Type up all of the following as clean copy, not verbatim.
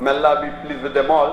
may Allah be pleased with them all,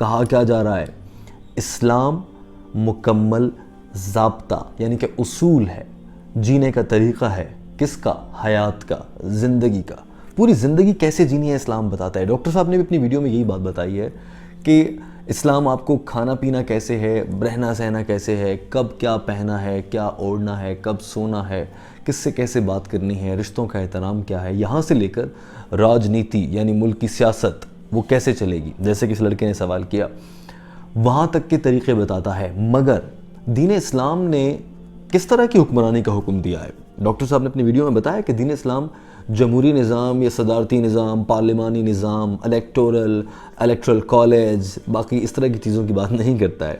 کہا کیا جا رہا ہے؟ اسلام مکمل ضابطہ یعنی کہ اصول ہے، جینے کا طریقہ ہے، کس کا؟ حیات کا، زندگی کا۔ پوری زندگی کیسے جینی ہے اسلام بتاتا ہے۔ ڈاکٹر صاحب نے بھی اپنی ویڈیو میں یہی بات بتائی ہے کہ اسلام آپ کو کھانا پینا کیسے ہے، رہنا سہنا کیسے ہے، کب کیا پہنا ہے، کیا اوڑھنا ہے، کب سونا ہے، کس سے کیسے بات کرنی ہے، رشتوں کا احترام کیا ہے، یہاں سے لے کر راجنیتی یعنی ملک کی سیاست وہ کیسے چلے گی، جیسے کہ اس لڑکے نے سوال کیا، وہاں تک کے طریقے بتاتا ہے۔ مگر دین اسلام نے کس طرح کی حکمرانی کا حکم دیا ہے؟ ڈاکٹر صاحب نے اپنی ویڈیو میں بتایا کہ دین اسلام جمہوری نظام یا صدارتی نظام، پارلیمانی نظام، الیکٹرل کالج، باقی اس طرح کی چیزوں کی بات نہیں کرتا ہے۔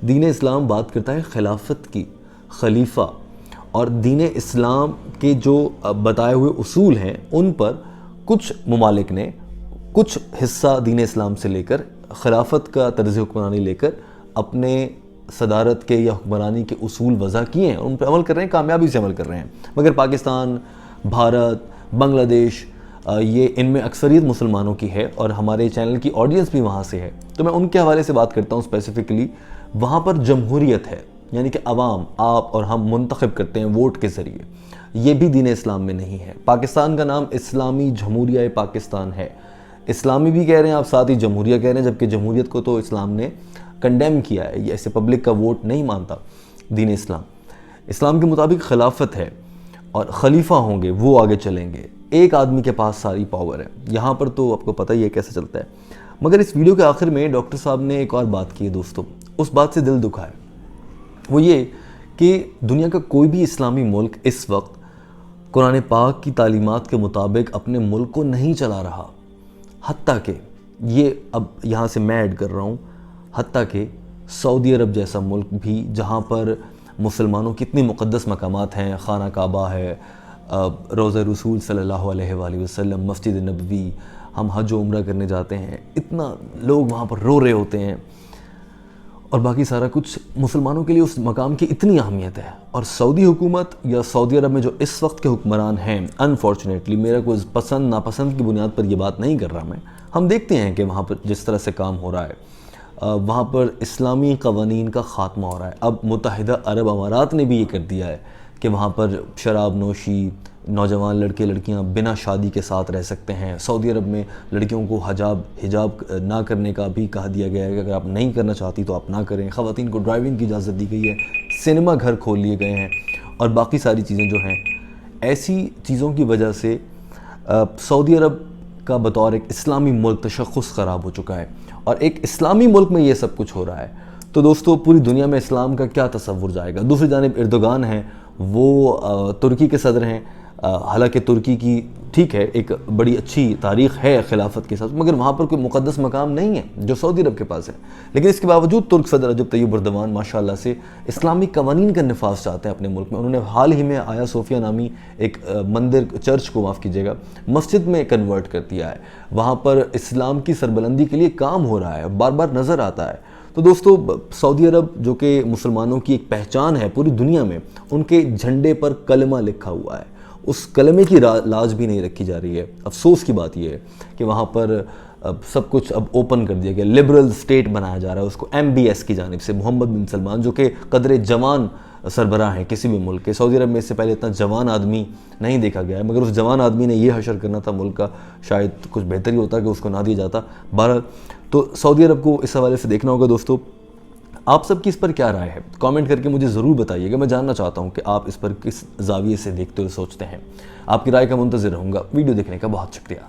دین اسلام بات کرتا ہے خلافت کی، خلیفہ، اور دین اسلام کے جو بتائے ہوئے اصول ہیں ان پر کچھ ممالک نے کچھ حصہ دین اسلام سے لے کر خلافت کا طرز حکمرانی لے کر اپنے صدارت کے یا حکمرانی کے اصول وضع کیے ہیں، ان پہ عمل کر رہے ہیں، کامیابی سے عمل کر رہے ہیں۔ مگر پاکستان، بھارت، بنگلہ دیش، یہ ان میں اکثریت مسلمانوں کی ہے اور ہمارے چینل کی آڈینس بھی وہاں سے ہے، تو میں ان کے حوالے سے بات کرتا ہوں اسپیسیفکلی۔ وہاں پر جمہوریت ہے، یعنی کہ عوام، آپ اور ہم منتخب کرتے ہیں ووٹ کے ذریعے، یہ بھی دین اسلام میں نہیں ہے۔ پاکستان کا نام اسلامی جمہوریہ پاکستان ہے، اسلامی بھی کہہ رہے ہیں آپ، ساتھ ہی جمہوریہ کہہ رہے ہیں، جبکہ جمہوریت کو تو اسلام نے کنڈیم کیا ہے، یہ ایسے پبلک کا ووٹ نہیں مانتا دین اسلام۔ اسلام کے مطابق خلافت ہے اور خلیفہ ہوں گے، وہ آگے چلیں گے، ایک آدمی کے پاس ساری پاور ہے۔ یہاں پر تو آپ کو پتہ ہی ہے کیسے چلتا ہے۔ مگر اس ویڈیو کے آخر میں ڈاکٹر صاحب نے ایک اور بات کی ہے دوستو، اس بات سے دل دکھا ہے، وہ یہ کہ دنیا کا کوئی بھی اسلامی ملک اس وقت قرآن پاک کی تعلیمات کے مطابق اپنے ملک کو نہیں چلا رہا، حتیٰ کہ یہ اب یہاں سے میں ایڈ کر رہا ہوں، حتیٰ کہ سعودی عرب جیسا ملک بھی جہاں پر مسلمانوں کی اتنی مقدس مقامات ہیں، خانہ کعبہ ہے، روضہ رسول صلی اللہ علیہ وآلہ وسلم، مسجد نبوی، ہم حج و عمرہ کرنے جاتے ہیں، اتنا لوگ وہاں پر رو رہے ہوتے ہیں اور باقی سارا کچھ، مسلمانوں کے لیے اس مقام کی اتنی اہمیت ہے۔ اور سعودی حکومت یا سعودی عرب میں جو اس وقت کے حکمران ہیں، انفارچونیٹلی، میرا کوئی پسند ناپسند کی بنیاد پر یہ بات نہیں کر رہا میں، ہم دیکھتے ہیں کہ وہاں پر جس طرح سے کام ہو رہا ہے، وہاں پر اسلامی قوانین کا خاتمہ ہو رہا ہے۔ اب متحدہ عرب امارات نے بھی یہ کر دیا ہے کہ وہاں پر شراب نوشی، نوجوان لڑکے لڑکیاں بنا شادی کے ساتھ رہ سکتے ہیں۔ سعودی عرب میں لڑکیوں کو حجاب نہ کرنے کا بھی کہا دیا گیا ہے کہ اگر آپ نہیں کرنا چاہتی تو آپ نہ کریں۔ خواتین کو ڈرائیونگ کی اجازت دی گئی ہے، سینما گھر کھول لیے گئے ہیں اور باقی ساری چیزیں جو ہیں، ایسی چیزوں کی وجہ سے سعودی عرب کا بطور ایک اسلامی ملک تشخص خراب ہو چکا ہے، اور ایک اسلامی ملک میں یہ سب کچھ ہو رہا ہے تو دوستو پوری دنیا میں اسلام کا کیا تصور جائے گا۔ دوسری جانب اردوغان ہیں، وہ ترکی کے صدر ہیں، حالانکہ ترکی کی ٹھیک ہے ایک بڑی اچھی تاریخ ہے خلافت کے ساتھ، مگر وہاں پر کوئی مقدس مقام نہیں ہے جو سعودی عرب کے پاس ہے۔ لیکن اس کے باوجود ترک صدر رجب طیب اردوان ماشاءاللہ سے اسلامی قوانین کا نفاذ چاہتے ہیں اپنے ملک میں۔ انہوں نے حال ہی میں آیا صوفیہ نامی ایک مندر، چرچ کو معاف کیجیے گا، مسجد میں کنورٹ کر دیا ہے، وہاں پر اسلام کی سربلندی کے لیے کام ہو رہا ہے، بار بار نظر آتا ہے۔ تو دوستو سعودی عرب جو کہ مسلمانوں کی ایک پہچان ہے پوری دنیا میں، ان کے جھنڈے پر کلمہ لکھا ہوا ہے، اس کلمے کی لاج بھی نہیں رکھی جا رہی ہے۔ افسوس کی بات یہ ہے کہ وہاں پر سب کچھ اب اوپن کر دیا گیا، لبرل سٹیٹ بنایا جا رہا ہے اس کو MBS کی جانب سے۔ محمد بن سلمان جو کہ قدر جوان سربراہ ہیں کسی بھی ملک کے، سعودی عرب میں اس سے پہلے اتنا جوان آدمی نہیں دیکھا گیا ہے، مگر اس جوان آدمی نے یہ حشر کرنا تھا ملک کا، شاید کچھ بہتر ہی ہوتا کہ اس کو نہ دیا جاتا۔ بہرحال تو سعودی عرب کو اس حوالے سے دیکھنا ہوگا دوستو۔ آپ سب کی اس پر کیا رائے ہے؟ کامنٹ کر کے مجھے ضرور بتائیے گا، میں جاننا چاہتا ہوں کہ آپ اس پر کس زاویے سے دیکھتے ہوئے سوچتے ہیں۔ آپ کی رائے کا منتظر رہوں گا۔ ویڈیو دیکھنے کا بہت شکریہ۔